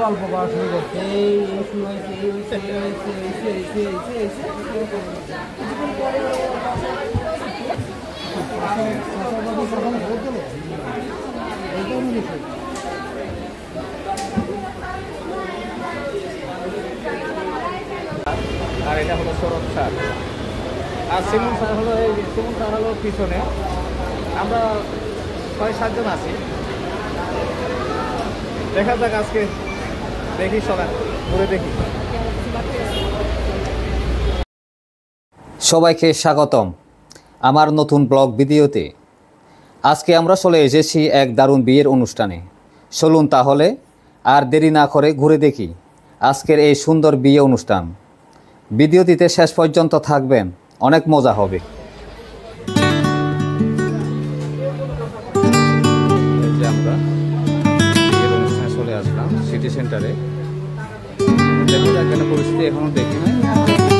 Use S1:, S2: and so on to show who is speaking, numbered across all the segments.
S1: গল্প করা শুরু করছে
S2: আর এটা হলো সৌরভ স্যার আর সিমন স্যার হলো সিমন স্যার হলো পিছনে। আমরা 6-7 জন আছি। দেখা যাক আজকে দেখি সবাই ঘুরে দেখি।
S3: সবাইকে স্বাগতম আমার নতুন ব্লগ ভিডিওতে। আজকে আমরা চলে এসেছি এক দারুণ বিয়ের অনুষ্ঠানে। চলুন তাহলে আর দেরি না করে ঘুরে দেখি আজকের এই সুন্দর বিয়ে অনুষ্ঠান। ভিডিওটিতে শেষ পর্যন্ত থাকবেন, অনেক মজা হবে।
S2: আমরা বিয়ের অনুষ্ঠানে চলে আসলাম সিটি সেন্টারে। দেখা যাক কেন পরিস্থিতি এখনো দেখি নাই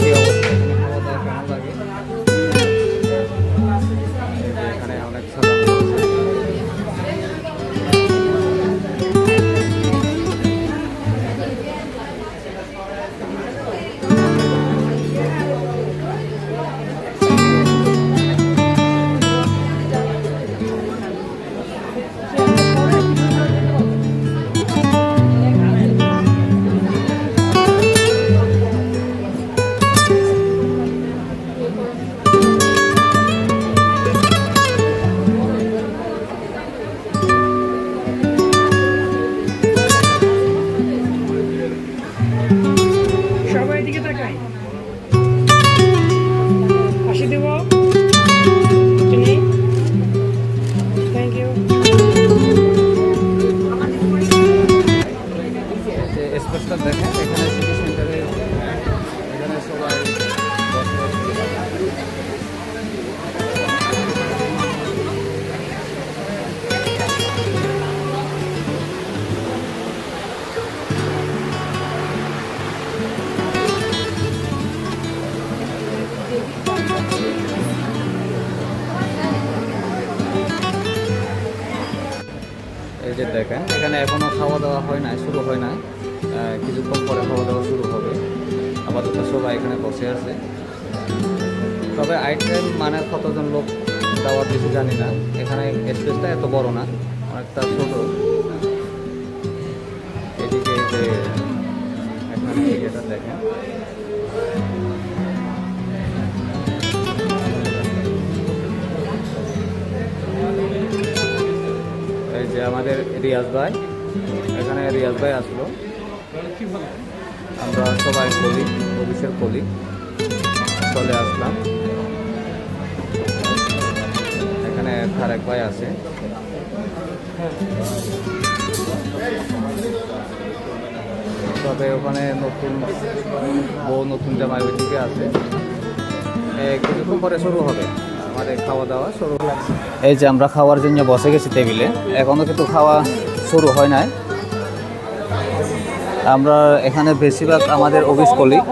S2: কি অবস্থা, খাওয়া দাওয়া কেমন লাগে। এখানে অনেক সাজানো আছে। দেখেন এখানে সিটি সেন্টারে এখানে সবাই এই যে দেখেন এখানে এখনো খাওয়া দাওয়া হয় না, শুরু হয় না। কিছুক্ষণ পরে খাওয়া দাওয়া শুরু হবে। আপাতত সবাই এখানে বসে আছে। তবে আইটেম মানে কতজন লোক দাওয়াত দিতে জানি না। এখানে স্পেসটা এত বড় না, অনেকটা ছোট। এদিকে যে এখানে এটা দেখেন এই যে আমাদের রিয়াজ ভাই, এখানে রিয়াজ ভাই আসলো। আমরা সবাই কলিগ, অফিসের কলিগ চলে আসলাম। এখানে আরেক ভাই আছে। তবে ওখানে নতুন বউ, নতুন জামাই ওইদিকে আছে। কিছুক্ষণ পরে শুরু হবে আমাদের খাওয়া দাওয়া শুরু।
S3: এই যে আমরা খাওয়ার জন্য বসে গেছি টেবিলে, এখনও কিন্তু খাওয়া শুরু হয় নাই। আমরা এখানে বেশিরভাগ আমাদের অফিস কলিগ।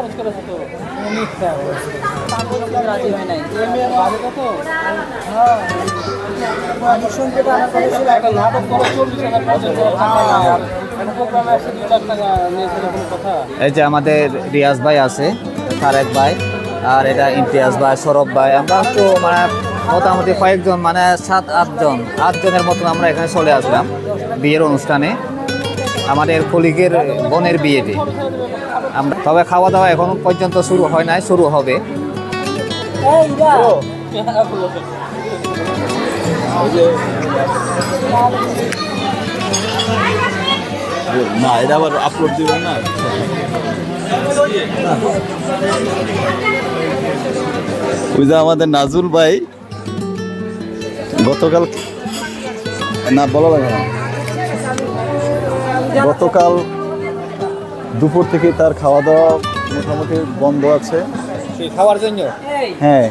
S3: এই যে আমাদের রিয়াজ ভাই আছে, তারেক ভাই, আর এটা ইমতিয়াজ ভাই, সৌরভ ভাই। আমরা তো মানে মোটামুটি কয়েকজন, মানে 7-8 জনের মতন আমরা এখানে চলে আসলাম বিয়ের অনুষ্ঠানে। আমাদের কলিগের বোনের বিয়েতে আমরা, তবে খাওয়া দাওয়া এখন পর্যন্ত শুরু হয় নাই, শুরু হবে।
S4: না এটা আবার আপলোড দিবেন না। ওই যে আমাদের নাজুল ভাই গতকাল, না বলা লাগে না, গতকাল দুপুর থেকে তার খাওয়া দাওয়া মোটামুটি বন্ধ আছে
S2: খাওয়ার জন্য।
S4: হ্যাঁ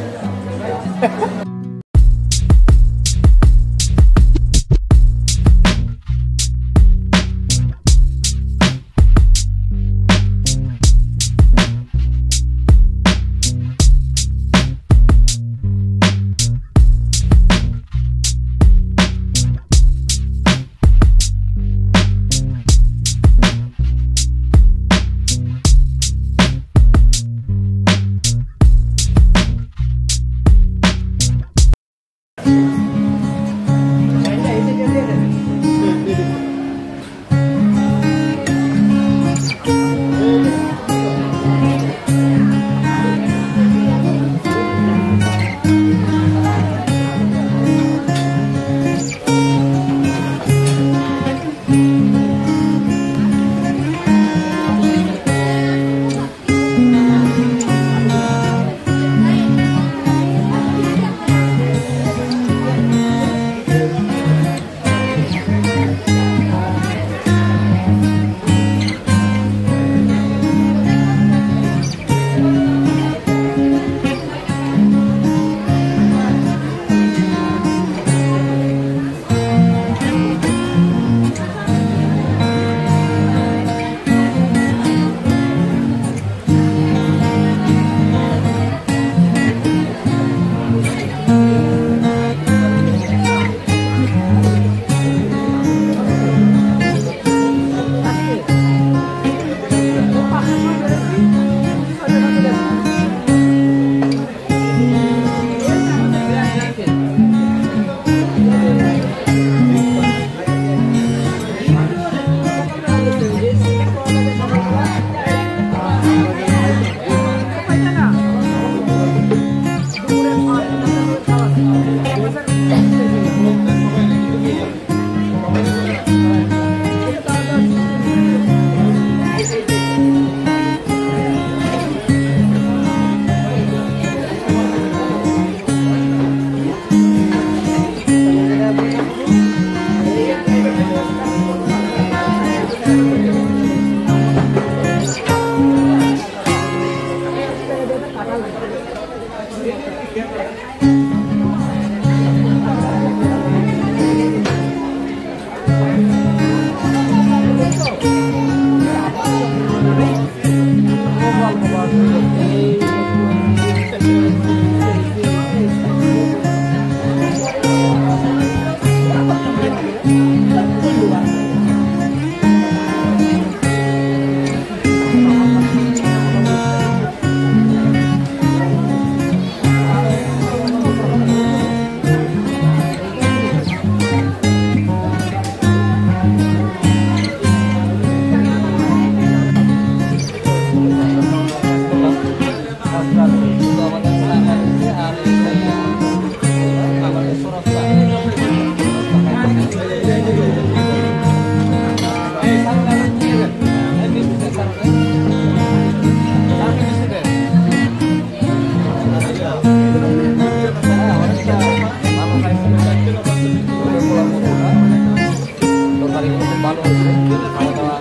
S2: ভালো হয়েছে, খাওয়া দাওয়া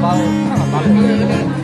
S2: ভালো, ভালো